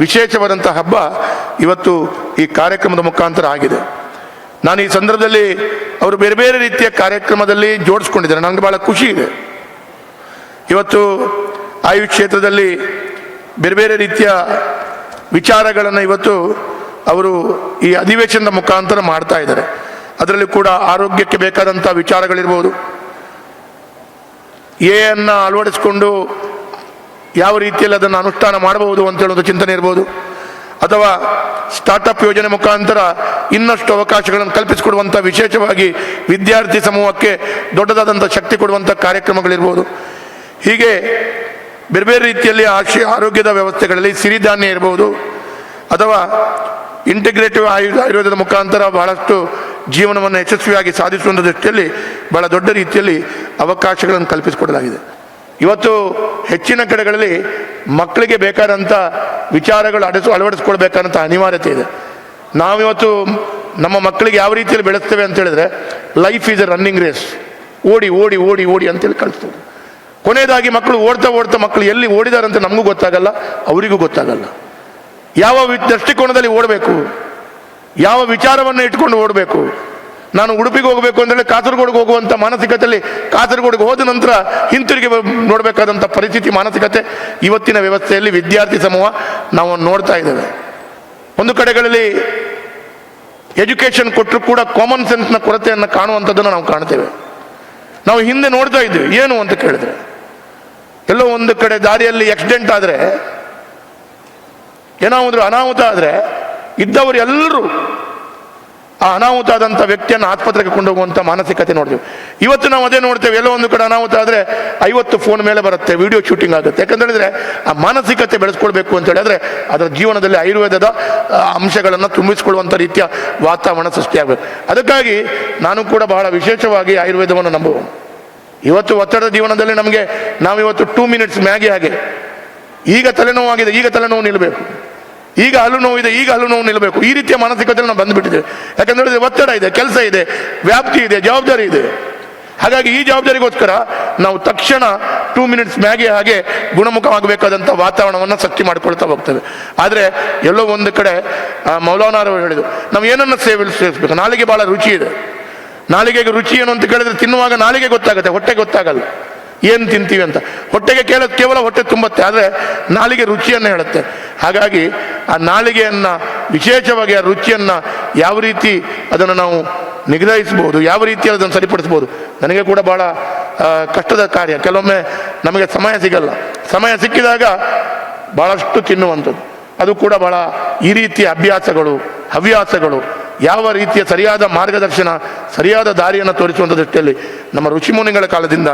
ವಿಶೇಷವಾದಂಥ ಹಬ್ಬ ಇವತ್ತು ಈ ಕಾರ್ಯಕ್ರಮದ ಮುಖಾಂತರ ಆಗಿದೆ. ನಾನು ಈ ಸಂದರ್ಭದಲ್ಲಿ ಅವರು ಬೇರೆ ಬೇರೆ ರೀತಿಯ ಕಾರ್ಯಕ್ರಮದಲ್ಲಿ ಜೋಡಿಸ್ಕೊಂಡಿದ್ದಾರೆ, ನನಗೆ ಭಾಳ ಖುಷಿ ಇದೆ. ಇವತ್ತು ಆಯುಷ್ ಕ್ಷೇತ್ರದಲ್ಲಿ ಬೇರೆ ಬೇರೆ ರೀತಿಯ ವಿಚಾರಗಳನ್ನು ಇವತ್ತು ಅವರು ಈ ಅಧಿವೇಶನದ ಮುಖಾಂತರ ಮಾಡ್ತಾ ಇದ್ದಾರೆ. ಅದರಲ್ಲಿ ಕೂಡ ಆರೋಗ್ಯಕ್ಕೆ ಬೇಕಾದಂಥ ವಿಚಾರಗಳಿರ್ಬೋದು, ಎಯನ್ನು ಅಳವಡಿಸಿಕೊಂಡು ಯಾವ ರೀತಿಯಲ್ಲಿ ಅದನ್ನು ಅನುಷ್ಠಾನ ಮಾಡಬಹುದು ಅಂತ ಹೇಳೋದು ಚಿಂತನೆ ಇರ್ಬೋದು, ಅಥವಾ ಸ್ಟಾರ್ಟಪ್ ಯೋಜನೆ ಮುಖಾಂತರ ಇನ್ನಷ್ಟು ಅವಕಾಶಗಳನ್ನು ಕಲ್ಪಿಸಿಕೊಡುವಂಥ ವಿಶೇಷವಾಗಿ ವಿದ್ಯಾರ್ಥಿ ಸಮೂಹಕ್ಕೆ ದೊಡ್ಡದಾದಂಥ ಶಕ್ತಿ ಕೊಡುವಂಥ ಕಾರ್ಯಕ್ರಮಗಳಿರ್ಬೋದು. ಹೀಗೆ ಬೇರೆ ಬೇರೆ ರೀತಿಯಲ್ಲಿ ಆರೋಗ್ಯದ ವ್ಯವಸ್ಥೆಗಳಲ್ಲಿ ಸಿರಿಧಾನ್ಯ ಇರ್ಬೋದು, ಅಥವಾ ಇಂಟಿಗ್ರೇಟಿವ್ ಆಯುರ್ವೇದದ ಮುಖಾಂತರ ಬಹಳಷ್ಟು ಜೀವನವನ್ನು ಯಶಸ್ವಿಯಾಗಿ ಸಾಧಿಸುವಂಥ ದೃಷ್ಟಿಯಲ್ಲಿ ಬಹಳ ದೊಡ್ಡ ರೀತಿಯಲ್ಲಿ ಅವಕಾಶಗಳನ್ನು ಕಲ್ಪಿಸಿಕೊಡಲಾಗಿದೆ. ಇವತ್ತು ಹೆಚ್ಚಿನ ಕಡೆಗಳಲ್ಲಿ ಮಕ್ಕಳಿಗೆ ಬೇಕಾದಂಥ ವಿಚಾರಗಳು ಅಳವಡಿಸ್ಕೊಳ್ಬೇಕಾದಂಥ ಅನಿವಾರ್ಯತೆ ಇದೆ. ನಾವಿವತ್ತು ನಮ್ಮ ಮಕ್ಕಳಿಗೆ ಯಾವ ರೀತಿಯಲ್ಲಿ ಬೆಳೆಸ್ತೇವೆ ಅಂತ ಹೇಳಿದ್ರೆ, life is a running race, ಓಡಿ ಓಡಿ ಓಡಿ ಓಡಿ ಅಂತೇಳಿ ಕಳಿಸ್ತೇವೆ. ಕೊನೆಯದಾಗಿ ಮಕ್ಕಳು ಓಡ್ತಾ ಮಕ್ಕಳು ಎಲ್ಲಿ ಓಡಿದಾರೆ ಅಂತ ನಮಗೂ ಗೊತ್ತಾಗಲ್ಲ, ಅವರಿಗೂ ಗೊತ್ತಾಗಲ್ಲ. ಯಾವ ದೃಷ್ಟಿಕೋನದಲ್ಲಿ ಓಡಬೇಕು, ಯಾವ ವಿಚಾರವನ್ನು ಇಟ್ಕೊಂಡು ಓಡಬೇಕು. ನಾನು ಉಡುಪಿಗೆ ಹೋಗಬೇಕು ಅಂದರೆ ಕಾಸರಗೋಡಿಗೆ ಹೋಗುವಂಥ ಮಾನಸಿಕತೆಯಲ್ಲಿ ಕಾಸರಗೋಡಿಗೆ ಹೋದ ನಂತರ ಹಿಂತಿರುಗಿ ನೋಡಬೇಕಾದಂಥ ಪರಿಸ್ಥಿತಿ ಮಾನಸಿಕತೆ ಇವತ್ತಿನ ವ್ಯವಸ್ಥೆಯಲ್ಲಿ ವಿದ್ಯಾರ್ಥಿ ಸಮೂಹ ನಾವು ನೋಡ್ತಾ ಇದ್ದೇವೆ. ಒಂದು ಕಡೆಗಳಲ್ಲಿ ಎಜುಕೇಷನ್ ಕೊಟ್ಟರು ಕೂಡ ಕಾಮನ್ ಸೆನ್ಸ್ನ ಕೊರತೆಯನ್ನು ಕಾಣುವಂಥದ್ದನ್ನು ನಾವು ಕಾಣ್ತೇವೆ. ನಾವು ಹಿಂದೆ ನೋಡ್ತಾ ಇದ್ವಿ, ಏನು ಅಂತ ಕೇಳಿದ್ರೆ ಎಲ್ಲೋ ಒಂದು ಕಡೆ ದಾರಿಯಲ್ಲಿ ಆಕ್ಸಿಡೆಂಟ್ ಆದರೆ, ಏನಾದರೂ ಅನಾಹುತ ಆದರೆ ಇದ್ದವರು ಎಲ್ಲರೂ ಆ ಅನಾಹುತ ಆದಂಥ ವ್ಯಕ್ತಿಯನ್ನು ಆಸ್ಪತ್ರೆಗೆ ಕೊಂಡೋಗುವಂಥ ಮಾನಸಿಕತೆ ನೋಡ್ತೀವಿ. ಇವತ್ತು ನಾವು ಅದೇ ನೋಡ್ತೇವೆ, ಎಲ್ಲೋ ಒಂದು ಕಡೆ ಅನಾಹುತ ಆದರೆ 50 ಫೋನ್ ಮೇಲೆ ಬರುತ್ತೆ, ವಿಡಿಯೋ ಶೂಟಿಂಗ್ ಆಗುತ್ತೆ. ಯಾಕಂತ ಹೇಳಿದ್ರೆ ಆ ಮಾನಸಿಕತೆ ಬೆಳೆಸ್ಕೊಳ್ಬೇಕು ಅಂತ ಹೇಳಿದ್ರೆ ಅದರ ಜೀವನದಲ್ಲಿ ಆಯುರ್ವೇದದ ಅಂಶಗಳನ್ನು ತುಂಬಿಸಿಕೊಳ್ಳುವಂಥ ರೀತಿಯ ವಾತಾವರಣ ಸೃಷ್ಟಿಯಾಗಬೇಕು. ಅದಕ್ಕಾಗಿ ನಾನು ಕೂಡ ಬಹಳ ವಿಶೇಷವಾಗಿ ಆಯುರ್ವೇದವನ್ನು ನಂಬುವ. ಇವತ್ತು ಒತ್ತಡದ ಜೀವನದಲ್ಲಿ ನಮಗೆ ನಾವಿವತ್ತು 2 ಮಿನಿಟ್ಸ್ ಮ್ಯಾಗಿ ಹಾಗೆ, ಈಗ ತಲೆನೋವಾಗಿದೆ, ಈಗ ತಲೆನೋವು ನಿಲ್ಲಬೇಕು, ಈಗ ಹಲ್ಲು ನೋವಿದೆ, ಈಗ ಹಲ್ಲು ನೋವು ನಿಲ್ಲಬೇಕು, ಈ ರೀತಿಯ ಮಾನಸಿಕತೆಯಲ್ಲಿ ನಾವು ಬಂದುಬಿಟ್ಟಿದ್ದೇವೆ. ಯಾಕಂದ್ರೆ ಒತ್ತಡ ಇದೆ, ಕೆಲಸ ಇದೆ, ವ್ಯಾಪ್ತಿ ಇದೆ, ಜವಾಬ್ದಾರಿ ಇದೆ. ಹಾಗಾಗಿ ಈ ಜವಾಬ್ದಾರಿಗೋಸ್ಕರ ನಾವು ತಕ್ಷಣ 2 ಮಿನಿಟ್ಸ್ ಮ್ಯಾಗಿ ಹಾಗೆ ಗುಣಮುಖವಾಗಬೇಕಾದಂಥ ವಾತಾವರಣವನ್ನು ಸೃಷ್ಟಿ ಮಾಡಿಕೊಳ್ತಾ ಹೋಗ್ತೇವೆ. ಆದರೆ ಎಲ್ಲೋ ಒಂದು ಕಡೆ ಮೌಲಾನಾರವರು ಹೇಳಿದರು, ನಾವು ಏನನ್ನು ಸೇವಿಸಬೇಕು. ನಾಲಿಗೆ ಭಾಳ ರುಚಿ ಇದೆ. ನಾಲಿಗೆಗೆ ರುಚಿ ಏನು ಅಂತ ಕೇಳಿದ್ರೆ ತಿನ್ನುವಾಗ ನಾಲಿಗೆ ಗೊತ್ತಾಗುತ್ತೆ, ಹೊಟ್ಟೆಗೆ ಗೊತ್ತಾಗಲ್ಲ ಏನು ತಿಂತೀವಿ ಅಂತ. ಹೊಟ್ಟೆಗೆ ಕೇವಲ ಹೊಟ್ಟೆ ತುಂಬುತ್ತೆ, ಆದರೆ ನಾಲಿಗೆ ರುಚಿಯನ್ನು ಹೇಳುತ್ತೆ. ಹಾಗಾಗಿ ಆ ನಾಲಿಗೆಯನ್ನು ವಿಶೇಷವಾಗಿ ಆ ರುಚಿಯನ್ನು ಯಾವ ರೀತಿ ಅದನ್ನು ನಾವು ನಿಗ್ರಹಿಸ್ಬೋದು, ಯಾವ ರೀತಿಯಲ್ಲಿ ಅದನ್ನು ಸರಿಪಡಿಸ್ಬೋದು, ನನಗೆ ಕೂಡ ಭಾಳ ಕಷ್ಟದ ಕಾರ್ಯ. ಕೆಲವೊಮ್ಮೆ ನಮಗೆ ಸಮಯ ಸಿಗಲ್ಲ, ಸಮಯ ಸಿಕ್ಕಿದಾಗ ಭಾಳಷ್ಟು ತಿನ್ನುವಂಥದ್ದು. ಅದು ಕೂಡ ಭಾಳ ಈ ರೀತಿಯ ಅಭ್ಯಾಸಗಳು, ಹವ್ಯಾಸಗಳು ಯಾವ ರೀತಿಯ ಸರಿಯಾದ ಮಾರ್ಗದರ್ಶನ, ಸರಿಯಾದ ದಾರಿಯನ್ನು ತೋರಿಸುವಂಥ ದೃಷ್ಟಿಯಲ್ಲಿ ನಮ್ಮ ಋಷಿಮುನಿಗಳ ಕಾಲದಿಂದ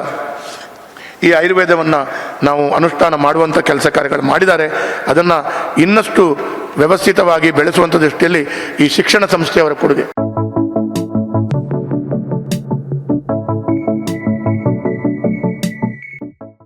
ಈ ಆಯುರ್ವೇದವನ್ನು ನಾವು ಅನುಷ್ಠಾನ ಮಾಡುವಂಥ ಕೆಲಸ ಕಾರ್ಯಗಳು ಮಾಡಿದ್ದಾರೆ. ಅದನ್ನು ಇನ್ನಷ್ಟು ವ್ಯವಸ್ಥಿತವಾಗಿ ಬೆಳೆಸುವಂಥ ದೃಷ್ಟಿಯಲ್ಲಿ ಈ ಶಿಕ್ಷಣ ಸಂಸ್ಥೆಯವರ ಕೊಡುಗೆ.